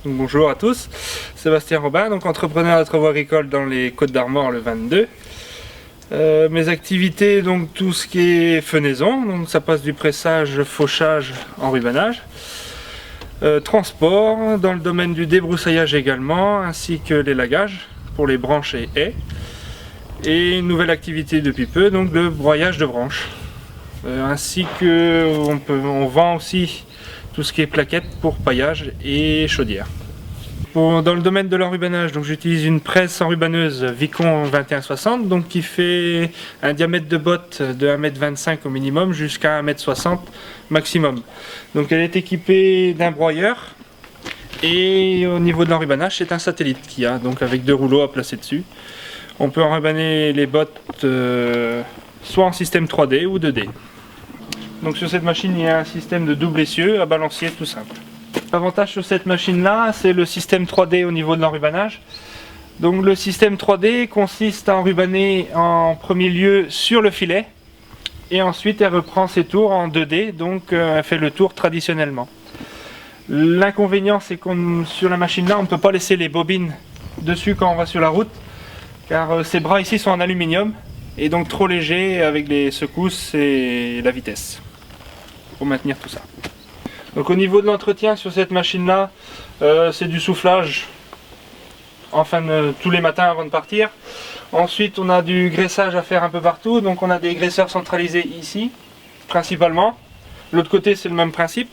Donc, bonjour à tous, Sébastien Robin, donc entrepreneur de travaux agricoles dans les Côtes-d'Armor le 22. Mes activités, donc tout ce qui est fenaison, donc ça passe du pressage, fauchage, enrubanage. Transport, dans le domaine du débroussaillage également, ainsi que l'élagage pour les branches et haies. Et une nouvelle activité depuis peu, donc le broyage de branches. Ainsi que on vend aussi tout ce qui est plaquettes pour paillage et chaudière. Dans le domaine de l'enrubanage, donc j'utilise une presse enrubaneuse Vicon 2160, donc qui fait un diamètre de botte de 1,25 m au minimum jusqu'à 1,60 m maximum. Donc elle est équipée d'un broyeur et au niveau de l'enrubanage, c'est un satellite qu'il y a, donc avec 2 rouleaux à placer dessus. On peut enrubaner les bottes soit en système 3D ou 2D. Donc sur cette machine, il y a un système de double essieu à balancier tout simple. L'avantage sur cette machine là, c'est le système 3D au niveau de l'enrubanage. Donc le système 3D consiste à enrubaner en premier lieu sur le filet et ensuite elle reprend ses tours en 2D, donc elle fait le tour traditionnellement. L'inconvénient, c'est qu'on sur la machine là, on ne peut pas laisser les bobines dessus quand on va sur la route, car ces bras ici sont en aluminium et donc trop légers avec les secousses et la vitesse pour maintenir tout ça. Donc au niveau de l'entretien sur cette machine là, c'est du soufflage tous les matins avant de partir. Ensuite on a du graissage à faire un peu partout, donc on a des graisseurs centralisés ici principalement. L'autre côté c'est le même principe.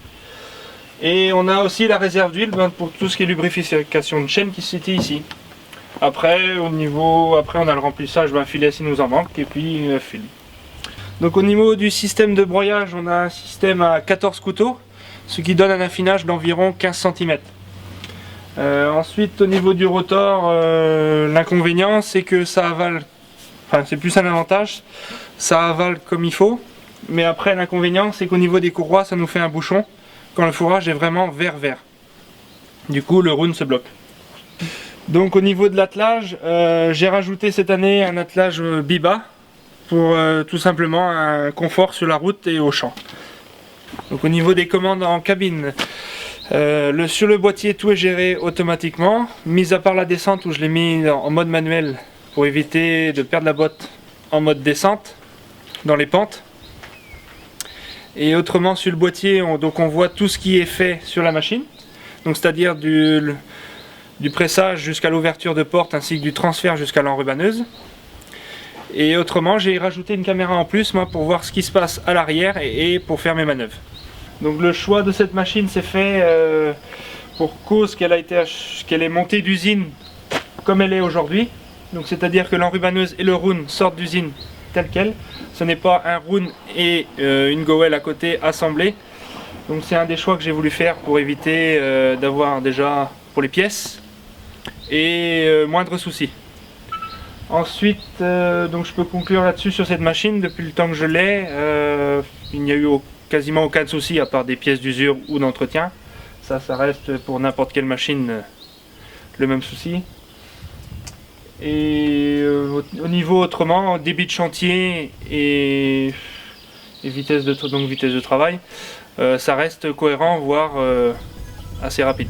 Et on a aussi la réserve d'huile pour tout ce qui est lubrification de chaîne qui se situe ici. Après on a le remplissage d'un filet s'il nous en manque et puis fil. Donc au niveau du système de broyage, on a un système à 14 couteaux, ce qui donne un affinage d'environ 15 cm. Ensuite au niveau du rotor, l'inconvénient c'est que ça avale, enfin c'est plus un avantage, ça avale comme il faut, mais après l'inconvénient c'est qu'au niveau des courroies ça nous fait un bouchon quand le fourrage est vraiment vert-vert. Du coup le roune se bloque. Donc au niveau de l'attelage, j'ai rajouté cette année un attelage Biba pour tout simplement un confort sur la route et au champ. Donc au niveau des commandes en cabine, sur le boîtier tout est géré automatiquement, mis à part la descente où je l'ai mis en mode manuel pour éviter de perdre la botte en mode descente dans les pentes. Et autrement sur le boîtier, on voit tout ce qui est fait sur la machine, donc c'est-à-dire du pressage jusqu'à l'ouverture de porte ainsi que du transfert jusqu'à l'enrubaneuse. Et autrement, j'ai rajouté une caméra en plus moi, pour voir ce qui se passe à l'arrière et pour faire mes manœuvres. Donc le choix de cette machine s'est fait pour cause qu'elle est montée d'usine comme elle est aujourd'hui. Donc c'est-à-dire que l'enrubaneuse et le roune sortent d'usine tel quel. Ce n'est pas un roune et une gowel à côté assemblés. Donc c'est un des choix que j'ai voulu faire pour éviter d'avoir déjà pour les pièces et moindre souci. Ensuite, donc je peux conclure là-dessus sur cette machine. Depuis le temps que je l'ai, il n'y a eu quasiment aucun souci à part des pièces d'usure ou d'entretien. Ça reste pour n'importe quelle machine le même souci. Et au niveau autrement, débit de chantier et vitesse de travail, ça reste cohérent, voire assez rapide.